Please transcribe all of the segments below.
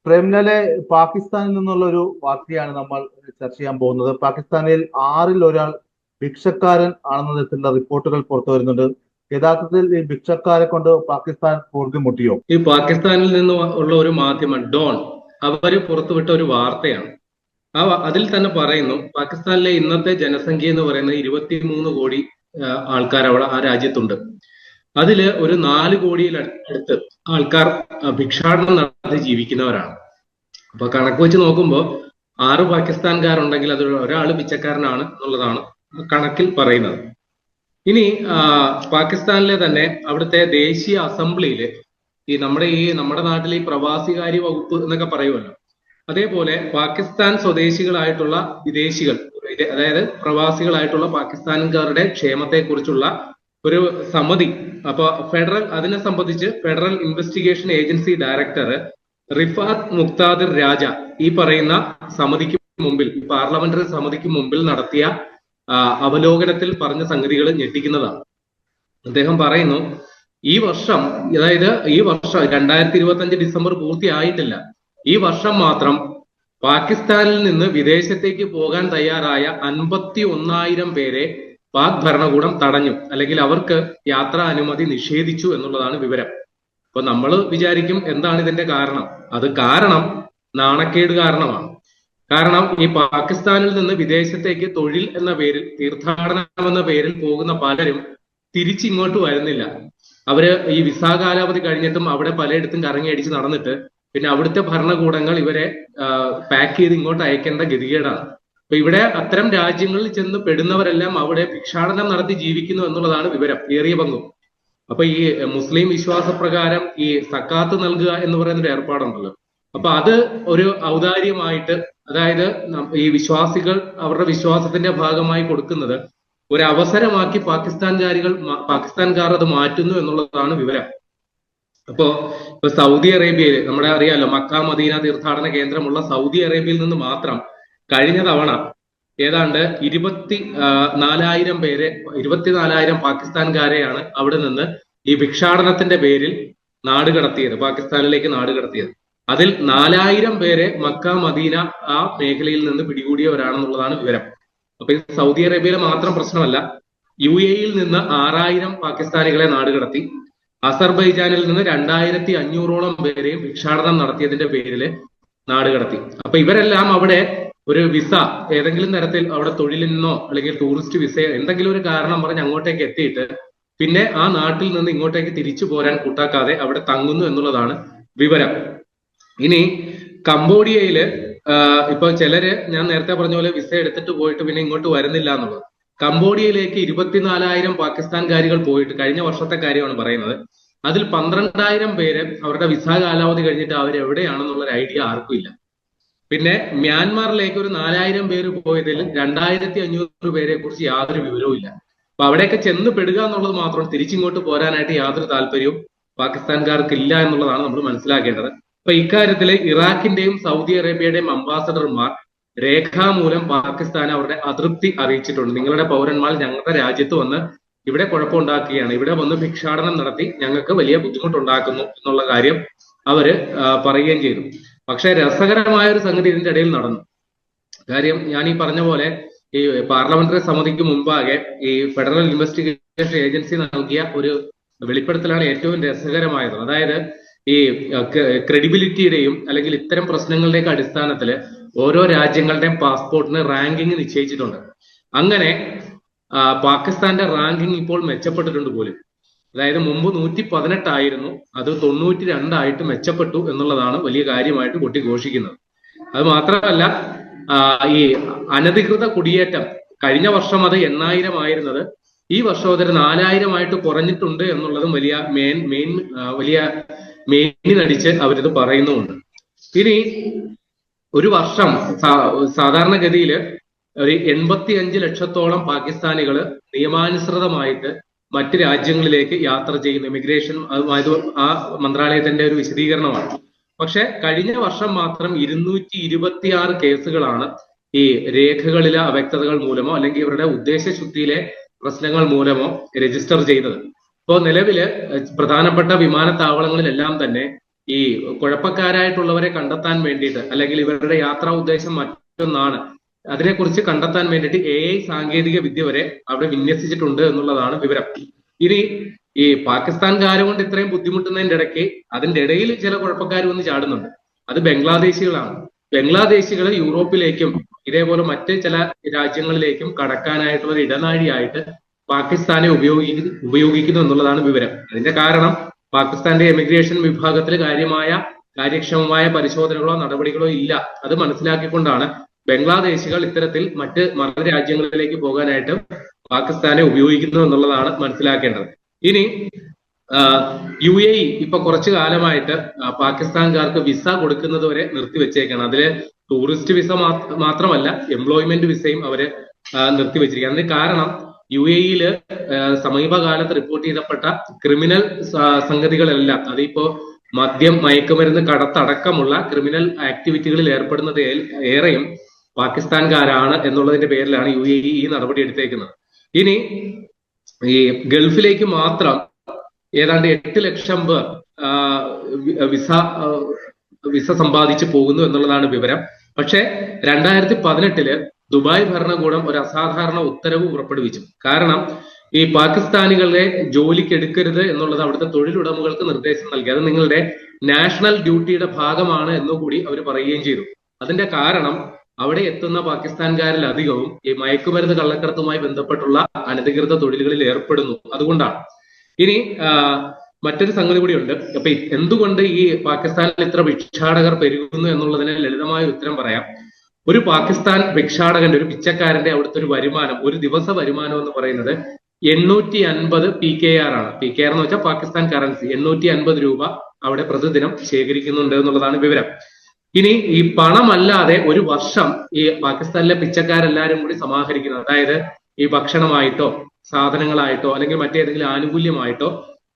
പ്രേംലാലെ, പാകിസ്ഥാനിൽ നിന്നുള്ള ഒരു വാർത്തയാണ് നമ്മൾ ചർച്ച ചെയ്യാൻ പോകുന്നത്. പാകിസ്ഥാനിൽ 6-ൽ ഒരാൾ ഭിക്ഷക്കാരൻ ആണെന്ന തരത്തിലുള്ള റിപ്പോർട്ടുകൾ പുറത്തു വരുന്നുണ്ട്. യഥാർത്ഥത്തിൽ ഈ ഭിക്ഷക്കാരെ കൊണ്ട് പാകിസ്ഥാൻ മുട്ടിയോ? ഈ പാകിസ്ഥാനിൽ നിന്ന് ഉള്ള ഒരു മാധ്യമം ഡോൺ അവര് പുറത്തുവിട്ട ഒരു വാർത്തയാണ്. അതിൽ തന്നെ പറയുന്നു, പാകിസ്ഥാനിലെ ഇന്നത്തെ ജനസംഖ്യ എന്ന് പറയുന്നത് 23 കോടി ആൾക്കാർ അവിടെ ആ രാജ്യത്തുണ്ട്. അതില് ഒരു 4 കോടിയിൽ അടുത്ത് ആൾക്കാർ ഭിക്ഷാടനം നടത്തി ജീവിക്കുന്നവരാണ്. അപ്പൊ കണക്ക് വെച്ച് നോക്കുമ്പോൾ 6 പാകിസ്ഥാൻകാരുണ്ടെങ്കിൽ അതിൽ ഒരാൾ പിച്ചക്കാരനാണ് എന്നുള്ളതാണ് കണക്കിൽ പറയുന്നത്. ഇനി പാകിസ്ഥാനിലെ തന്നെ അവിടുത്തെ ദേശീയ അസംബ്ലിയില് നമ്മുടെ നാട്ടിൽ ഈ പ്രവാസികാര്യ വകുപ്പ് എന്നൊക്കെ പറയുമല്ലോ, അതേപോലെ പാകിസ്ഥാൻ സ്വദേശികളായിട്ടുള്ള വിദേശികൾ, അതായത് പ്രവാസികളായിട്ടുള്ള പാകിസ്ഥാൻകാരുടെ ക്ഷേമത്തെക്കുറിച്ചുള്ള ഒരു സമിതി. അപ്പൊ അതിനെ സംബന്ധിച്ച് federal investigation agency director റിഫാത്ത് Muqtadir രാജ ഈ പറയുന്ന സമിതിക്ക് മുമ്പിൽ, പാർലമെന്ററി സമിതിക്ക് മുമ്പിൽ നടത്തിയ അവലോകനത്തിൽ പറഞ്ഞ സംഗതികൾ ഞെട്ടിക്കുന്നതാണ്. അദ്ദേഹം പറയുന്നു, ഈ വർഷം 2025 ഡിസംബർ പൂർത്തിയായിട്ടില്ല. ഈ വർഷം മാത്രം പാകിസ്ഥാനിൽ നിന്ന് വിദേശത്തേക്ക് പോകാൻ തയ്യാറായ 51,000 പേരെ പാക് ഭരണകൂടം തടഞ്ഞു, അല്ലെങ്കിൽ അവർക്ക് യാത്രാ അനുമതി നിഷേധിച്ചു എന്നുള്ളതാണ് വിവരം. അപ്പൊ നമ്മൾ വിചാരിക്കും എന്താണ് ഇതിന്റെ കാരണം? കാരണം നാണക്കേട് കാരണമാണ്. കാരണം ഈ പാകിസ്ഥാനിൽ നിന്ന് വിദേശത്തേക്ക് തൊഴിൽ എന്ന പേരിൽ, തീർത്ഥാടനം എന്ന പേരിൽ പോകുന്ന പലരും തിരിച്ചിങ്ങോട്ട് വരുന്നില്ല. അവര് ഈ വിസാ കാലാവധി കഴിഞ്ഞിട്ടും അവിടെ പലയിടത്തും കറങ്ങി അടിച്ച് നടന്നിട്ട് പിന്നെ അവിടുത്തെ ഭരണകൂടങ്ങൾ ഇവരെ പാക്ക് ചെയ്ത് ഇങ്ങോട്ട് അയക്കേണ്ട ഗതികേടാണ്. അപ്പൊ ഇവിടെ അത്തരം രാജ്യങ്ങളിൽ ചെന്ന് പെടുന്നവരെല്ലാം അവിടെ ഭിക്ഷാടനം നടത്തി ജീവിക്കുന്നു എന്നുള്ളതാണ് വിവരം, ഏറിയ പങ്കും. അപ്പൊ ഈ മുസ്ലിം വിശ്വാസപ്രകാരം ഈ സക്കാത്ത് നൽകുക എന്ന് പറയുന്ന ഒരു ഏർപ്പാടുണ്ടല്ലോ, അപ്പൊ അത് ഒരു ഔദാര്യമായിട്ട്, അതായത് ഈ വിശ്വാസികൾ അവരുടെ വിശ്വാസത്തിന്റെ ഭാഗമായി കൊടുക്കുന്നത് ഒരു അവസരമാക്കി പാകിസ്ഥാൻകാർ അത് മാറ്റുന്നു എന്നുള്ളതാണ് വിവരം. ഇപ്പൊ സൗദി അറേബ്യയിൽ നമ്മുടെ അറിയാലോ, മക്ക മദീന തീർത്ഥാടന കേന്ദ്രമുള്ള സൗദി അറേബ്യയിൽ നിന്ന് മാത്രം കഴിഞ്ഞ തവണ ഏതാണ്ട് 24,000 പാകിസ്ഥാൻകാരെയാണ് അവിടെ നിന്ന് ഈ ഭിക്ഷാടനത്തിന്റെ പേരിൽ പാകിസ്ഥാനിലേക്ക് നാട് കടത്തിയത്. അതിൽ 4,000 പേരെ മക്ക മദീന ആ മേഖലയിൽ നിന്ന് പിടികൂടിയവരാണെന്നുള്ളതാണ് വിവരം. അപ്പൊ ഇത് സൗദി അറേബ്യയിലെ മാത്രം പ്രശ്നമല്ല. UAE-യിൽ നിന്ന് 6,000 പാകിസ്ഥാനികളെ നാട് കടത്തി. അസർബൈജാനിൽ നിന്ന് 2,500-ഓളം പേരെയും ഭിക്ഷാടനം നടത്തിയതിന്റെ പേരിൽ നാട് കടത്തി. അപ്പൊ ഇവരെല്ലാം അവിടെ ഒരു വിസ ഏതെങ്കിലും തരത്തിൽ അവിടെ തൊഴിലിനോ അല്ലെങ്കിൽ ടൂറിസ്റ്റ് വിസയോ എന്തെങ്കിലും ഒരു കാരണം പറഞ്ഞ് അങ്ങോട്ടേക്ക് എത്തിയിട്ട് പിന്നെ ആ നാട്ടിൽ നിന്ന് ഇങ്ങോട്ടേക്ക് തിരിച്ചു പോരാൻ കൂട്ടാക്കാതെ അവിടെ തങ്ങുന്നു എന്നുള്ളതാണ് വിവരം. ഇനി കംബോഡിയയില് ഇപ്പൊ ചിലര്, ഞാൻ നേരത്തെ പറഞ്ഞ പോലെ വിസ എടുത്തിട്ട് പോയിട്ട് പിന്നെ ഇങ്ങോട്ട് വരുന്നില്ല എന്നുള്ളത്. കംബോഡിയയിലേക്ക് 24,000 പാകിസ്ഥാൻകാരികൾ പോയിട്ട്, കഴിഞ്ഞ വർഷത്തെ കാര്യമാണ് പറയുന്നത്. അതിൽ 12,000 പേര് അവരുടെ വിസ കാലാവധി കഴിഞ്ഞിട്ട് അവരെവിടെയാണെന്നുള്ള ഒരു ഐഡിയ ആർക്കും ഇല്ല. പിന്നെ മ്യാൻമാറിലേക്ക് ഒരു 4,000 പേര് പോയതിൽ 2,500 പേരെ കുറിച്ച് യാതൊരു വിവരവും ഇല്ല. അപ്പൊ അവിടെയൊക്കെ ചെന്ന് പെടുക എന്നുള്ളത് മാത്രം, തിരിച്ചിങ്ങോട്ട് പോരാനായിട്ട് യാതൊരു താല്പര്യവും പാകിസ്ഥാൻകാർക്ക് ഇല്ല എന്നുള്ളതാണ് നമ്മൾ മനസ്സിലാക്കേണ്ടത്. അപ്പൊ ഇക്കാര്യത്തിൽ ഇറാഖിന്റെയും സൗദി അറേബ്യയുടെയും അംബാസഡർമാർ രേഖാമൂലം പാകിസ്ഥാനെ അവരുടെ അതൃപ്തി അറിയിച്ചിട്ടുണ്ട്. നിങ്ങളുടെ പൗരന്മാർ ഞങ്ങളുടെ രാജ്യത്ത് വന്ന് ഇവിടെ കുഴപ്പമുണ്ടാക്കുകയാണ്, ഇവിടെ വന്ന് ഭിക്ഷാടനം നടത്തി ഞങ്ങൾക്ക് വലിയ ബുദ്ധിമുട്ടുണ്ടാക്കുന്നു എന്നുള്ള കാര്യം അവര് പറയുകയും ചെയ്തു. പക്ഷെ രസകരമായ ഒരു സംഗതി ഇതിന്റെ ഇടയിൽ നടന്നു. കാര്യം, ഞാൻ ഈ പറഞ്ഞ പോലെ ഈ പാർലമെന്ററി സമിതിക്ക് മുമ്പാകെ ഈ ഫെഡറൽ ഇൻവെസ്റ്റിഗേഷൻ ഏജൻസി നൽകിയ ഒരു വെളിപ്പെടുത്തലാണ് ഏറ്റവും രസകരമായത്. അതായത് ഈ ക്രെഡിബിലിറ്റിയുടെയും അല്ലെങ്കിൽ ഇത്തരം പ്രശ്നങ്ങളുടെയൊക്കെ അടിസ്ഥാനത്തിൽ ഓരോ രാജ്യങ്ങളുടെയും പാസ്പോർട്ടിന് റാങ്കിങ് നിശ്ചയിച്ചിട്ടുണ്ട്. അങ്ങനെ പാകിസ്ഥാന്റെ റാങ്കിങ് ഇപ്പോൾ മെച്ചപ്പെട്ടിട്ടുണ്ട് പോലും. അതായത് മുമ്പ് 118 ആയിരുന്നു, അത് 92 ആയിട്ട് മെച്ചപ്പെട്ടു എന്നുള്ളതാണ് വലിയ കാര്യമായിട്ട് കൊട്ടിഘോഷിക്കുന്നത്. അത് മാത്രമല്ല, ഈ അനധികൃത കുടിയേറ്റം കഴിഞ്ഞ വർഷം അത് 8,000 ആയിരുന്നത് ഈ വർഷം അതൊരു 4,000 ആയിട്ട് കുറഞ്ഞിട്ടുണ്ട് എന്നുള്ളതും വലിയ മെയിനടിച്ച് അവരിത് പറയുന്നുമുണ്ട്. ഇനി ഒരു വർഷം സാധാരണഗതിയിൽ ഒരു 85 ലക്ഷത്തോളം പാകിസ്ഥാനികള് നിയമാനുസൃതമായിട്ട് മറ്റ് രാജ്യങ്ങളിലേക്ക് യാത്ര ചെയ്യുന്ന ഇമിഗ്രേഷൻ ആ മന്ത്രാലയത്തിന്റെ ഒരു വിശദീകരണമാണ്. പക്ഷെ കഴിഞ്ഞ വർഷം മാത്രം 226 കേസുകളാണ് ഈ രേഖകളിലെ അവ്യക്തതകൾ മൂലമോ അല്ലെങ്കിൽ ഇവരുടെ ഉദ്ദേശശുദ്ധിയിലെ പ്രശ്നങ്ങൾ മൂലമോ രജിസ്റ്റർ ചെയ്തത്. ഇപ്പോൾ നിലവില് പ്രധാനപ്പെട്ട വിമാനത്താവളങ്ങളിലെല്ലാം തന്നെ ഈ കുഴപ്പക്കാരായിട്ടുള്ളവരെ കണ്ടെത്താൻ വേണ്ടിയിട്ട്, അല്ലെങ്കിൽ ഇവരുടെ യാത്രാ ഉദ്ദേശം മറ്റൊന്നാണ്, അതിനെക്കുറിച്ച് കണ്ടെത്താൻ വേണ്ടിയിട്ട് AI സാങ്കേതിക വിദ്യ വരെ അവിടെ വിന്യസിച്ചിട്ടുണ്ട് എന്നുള്ളതാണ് വിവരം. ഇനി ഈ പാകിസ്ഥാൻകാരെ കൊണ്ട് ഇത്രയും ബുദ്ധിമുട്ടുന്നതിന്റെ ഇടയ്ക്ക് അതിന്റെ ഇടയിൽ ചില കുഴപ്പക്കാർ വന്ന് ചാടുന്നുണ്ട്. അത് ബംഗ്ലാദേശികളാണ്. ബംഗ്ലാദേശികൾ യൂറോപ്പിലേക്കും ഇതേപോലെ മറ്റ് ചില രാജ്യങ്ങളിലേക്കും കടക്കാനായിട്ടുള്ള ഒരു ഇടനാഴിയായിട്ട് പാകിസ്ഥാനെ ഉപയോഗിക്കുന്നു എന്നുള്ളതാണ് വിവരം. അതിന്റെ കാരണം പാകിസ്ഥാന്റെ എമിഗ്രേഷൻ വിഭാഗത്തിൽ കാര്യക്ഷമമായ പരിശോധനകളോ നടപടികളോ ഇല്ല. അത് മനസ്സിലാക്കിക്കൊണ്ടാണ് ബംഗ്ലാദേശികൾ ഇത്തരത്തിൽ മറ്റ് രാജ്യങ്ങളിലേക്ക് പോകാനായിട്ട് പാകിസ്ഥാനെ ഉപയോഗിക്കുന്നു എന്നുള്ളതാണ് മനസ്സിലാക്കേണ്ടത്. ഇനി UAE ഇപ്പൊ കുറച്ചു കാലമായിട്ട് പാകിസ്ഥാൻകാർക്ക് വിസ കൊടുക്കുന്നത് വരെ നിർത്തിവെച്ചേക്കാണ്. അതില് ടൂറിസ്റ്റ് വിസ മാത്രമല്ല, എംപ്ലോയ്മെന്റ് വിസയും അവര് നിർത്തിവെച്ചിരിക്കുകയാണ്. അതിന് കാരണം UAE-ല് സമീപകാലത്ത് റിപ്പോർട്ട് ചെയ്യപ്പെട്ട ക്രിമിനൽ സംഗതികളെല്ലാം, അതിപ്പോ മദ്യം, മയക്കുമരുന്ന് കടത്തടക്കമുള്ള ക്രിമിനൽ ആക്ടിവിറ്റികളിൽ ഏർപ്പെടുന്നത് ഏറെയും പാകിസ്ഥാൻകാരാണ് എന്നുള്ളതിന്റെ പേരിലാണ് UAE ഈ നടപടി എടുത്തേക്കുന്നത്. ഇനി ഈ ഗൾഫിലേക്ക് മാത്രം ഏതാണ്ട് 8 ലക്ഷം പേർ വിസ സമ്പാദിച്ചു പോകുന്നു എന്നുള്ളതാണ് വിവരം. പക്ഷെ 2018 ദുബായ് ഭരണകൂടം ഒരു അസാധാരണ ഉത്തരവ് പുറപ്പെടുവിച്ചു. കാരണം ഈ പാകിസ്ഥാനികളെ ജോലിക്ക് എടുക്കരുത് എന്നുള്ളത് അവിടുത്തെ തൊഴിലുടമകൾക്ക് നിർദ്ദേശം നൽകി. അത് നിങ്ങളുടെ നാഷണൽ ഡ്യൂട്ടിയുടെ ഭാഗമാണ് എന്നുകൂടി അവർ പറയുകയും ചെയ്തു. അതിന്റെ കാരണം അവിടെ എത്തുന്ന പാകിസ്ഥാൻകാരിൽ അധികവും ഈ മയക്കുമരുന്ന് കള്ളക്കടത്തുമായി ബന്ധപ്പെട്ടുള്ള അനധികൃത തൊഴിലുകളിൽ ഏർപ്പെടുന്നു. അതുകൊണ്ടാണ്. ഇനി മറ്റൊരു സംഗതി കൂടിയുണ്ട്. അപ്പൊ എന്തുകൊണ്ട് ഈ പാകിസ്ഥാനിൽ ഇത്ര ഭിക്ഷാടകർ പെരുകുന്നു എന്നുള്ളതിന് ലളിതമായ ഉത്തരം പറയാം. ഒരു പാകിസ്ഥാൻ ഭിക്ഷാടകന്റെ, ഒരു പിച്ചക്കാരന്റെ അവിടുത്തെ ഒരു വരുമാനം, ഒരു ദിവസ വരുമാനം എന്ന് പറയുന്നത് 850 PKR ആണ്. PKR എന്ന് വെച്ചാൽ പാകിസ്ഥാൻ കറൻസി. 850 രൂപ അവിടെ പ്രതിദിനം ശേഖരിക്കുന്നുണ്ട് എന്നുള്ളതാണ് വിവരം. ഇനി ഈ പണമല്ലാതെ ഒരു വർഷം ഈ പാകിസ്ഥാനിലെ പിച്ചക്കാരെല്ലാരും കൂടി സമാഹരിക്കുന്നത്, അതായത് ഈ ഭക്ഷണമായിട്ടോ സാധനങ്ങളായിട്ടോ അല്ലെങ്കിൽ മറ്റേതെങ്കിലും ആനുകൂല്യമായിട്ടോ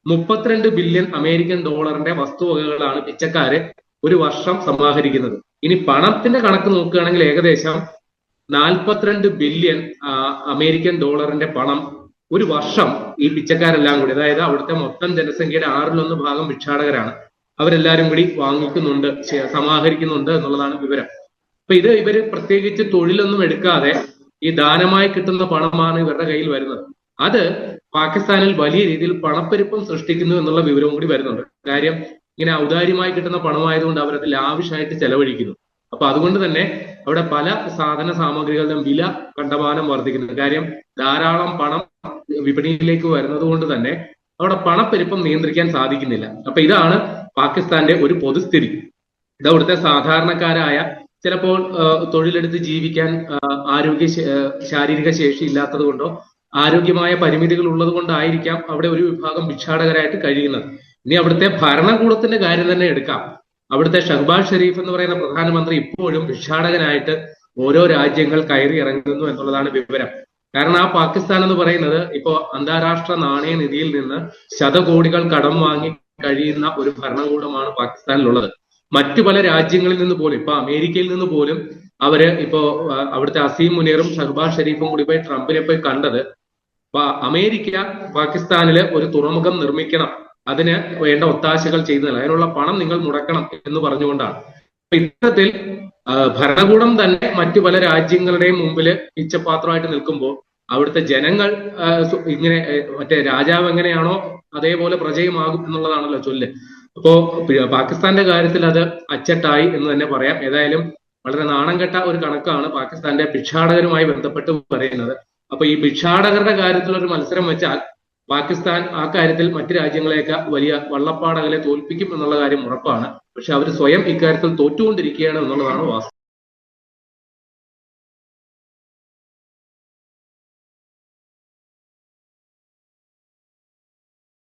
32 ബില്യൺ അമേരിക്കൻ ഡോളറിന്റെ വസ്തുവകകളാണ് പിച്ചക്കാര് ഒരു വർഷം സമാഹരിക്കുന്നത്. ഇനി പണത്തിന്റെ കണക്ക് നോക്കുകയാണെങ്കിൽ ഏകദേശം 42 ബില്യൺ അമേരിക്കൻ ഡോളറിന്റെ പണം ഒരു വർഷം ഈ പിച്ചക്കാരെല്ലാം കൂടി, അതായത് അവിടുത്തെ മൊത്തം ജനസംഖ്യയുടെ 1/6 ഭാഗം ഭിക്ഷാടകരാണ്, അവരെല്ലാരും കൂടി വാങ്ങിക്കുന്നുണ്ട്, സമാഹരിക്കുന്നുണ്ട് എന്നുള്ളതാണ് വിവരം. അപ്പൊ ഇവര് പ്രത്യേകിച്ച് തൊഴിലൊന്നും എടുക്കാതെ ഈ ദാനമായി കിട്ടുന്ന പണമാണ് ഇവരുടെ കയ്യിൽ വരുന്നത്. അത് പാകിസ്ഥാനിൽ വലിയ രീതിയിൽ പണപ്പെരുപ്പം സൃഷ്ടിക്കുന്നു എന്നുള്ള വിവരവും കൂടി വരുന്നുണ്ട്. കാര്യം ഇങ്ങനെ ഔദാര്യമായി കിട്ടുന്ന പണമായതുകൊണ്ട് അവരത് ലാവിഷായിട്ട് ചെലവഴിക്കുന്നു. അപ്പൊ അതുകൊണ്ട് തന്നെ അവിടെ പല സാധന സാമഗ്രികളുടെയും വില കണ്ടമാനം വർദ്ധിക്കുന്നു. കാര്യം ധാരാളം പണം വിപണിയിലേക്ക് വരുന്നത് കൊണ്ട് തന്നെ അവിടെ പണപ്പെരുപ്പം നിയന്ത്രിക്കാൻ സാധിക്കുന്നില്ല. അപ്പൊ ഇതാണ് പാകിസ്ഥാന്റെ ഒരു പൊതുസ്ഥിതി. ഇത് അവിടുത്തെ സാധാരണക്കാരായ, ചിലപ്പോൾ തൊഴിലെടുത്ത് ജീവിക്കാൻ ശാരീരിക ശേഷി ഇല്ലാത്തത് കൊണ്ടോ ആരോഗ്യമായ പരിമിതികൾ ഉള്ളത് കൊണ്ടായിരിക്കാം അവിടെ ഒരു വിഭാഗം ഭിക്ഷാടകരായിട്ട് കഴിയുന്നത്. ഇനി അവിടുത്തെ ഭരണകൂടത്തിന്റെ കാര്യം തന്നെ എടുക്കാം. അവിടുത്തെ ഷഹ്ബാസ് ഷെരീഫ് എന്ന് പറയുന്ന പ്രധാനമന്ത്രി ഇപ്പോഴും ഭിക്ഷാടകനായിട്ട് ഓരോ രാജ്യങ്ങൾ കയറി ഇറങ്ങുന്നു എന്നുള്ളതാണ് വിവരം. കാരണം ആ പാകിസ്ഥാൻ എന്ന് പറയുന്നത് ഇപ്പോ അന്താരാഷ്ട്ര നാണയനിധിയിൽ നിന്ന് ശതകോടികൾ കടം വാങ്ങി കഴിയുന്ന ഒരു ഭരണകൂടമാണ് പാകിസ്ഥാനിലുള്ളത്. മറ്റു പല രാജ്യങ്ങളിൽ നിന്ന് പോലും, ഇപ്പൊ അമേരിക്കയിൽ നിന്ന് പോലും അവര് ഇപ്പോ അവിടുത്തെ അസീം മുനീറും ഷഹ്ബാസ് ഷെരീഫും കൂടി പോയി ട്രംപിനെ പോയി കണ്ടത് അമേരിക്ക പാകിസ്ഥാനില് ഒരു തുറമുഖം നിർമ്മിക്കണം, അതിന് വേണ്ട ഒത്താശകൾ ചെയ്യുന്നില്ല, അതിനുള്ള പണം നിങ്ങൾ മുടക്കണം എന്ന് പറഞ്ഞുകൊണ്ടാണ്. അപ്പൊ ഇത്തരത്തിൽ ഭരണകൂടം തന്നെ മറ്റു പല രാജ്യങ്ങളുടെയും മുമ്പിൽ പിച്ചപാത്രമായിട്ട് നിൽക്കുമ്പോൾ അവിടുത്തെ ജനങ്ങൾ ഇങ്ങനെ മറ്റേ രാജാവ് എങ്ങനെയാണോ അതേപോലെ പ്രജയുമാകും എന്നുള്ളതാണല്ലോ ചൊല്ല്. അപ്പോ പാകിസ്ഥാന്റെ കാര്യത്തിൽ അത് അച്ചട്ടായി എന്ന് തന്നെ പറയാം. ഏതായാലും വളരെ നാണം കെട്ട ഒരു കണക്കാണ് പാകിസ്ഥാന്റെ ഭിക്ഷാടകരുമായി ബന്ധപ്പെട്ട് പറയുന്നത്. അപ്പൊ ഈ ഭിക്ഷാടകരുടെ കാര്യത്തിലൊരു മത്സരം വെച്ചാൽ പാകിസ്ഥാൻ ആ കാര്യത്തിൽ മറ്റു രാജ്യങ്ങളെയൊക്കെ വലിയ വള്ളപ്പാടകളെ തോൽപ്പിക്കും എന്നുള്ള കാര്യം ഉറപ്പാണ്. പക്ഷെ അവർ സ്വയം ഇക്കാര്യത്തിൽ തോറ്റുകൊണ്ടിരിക്കുകയാണ് എന്നുള്ളതാണ് വാസ്തവം.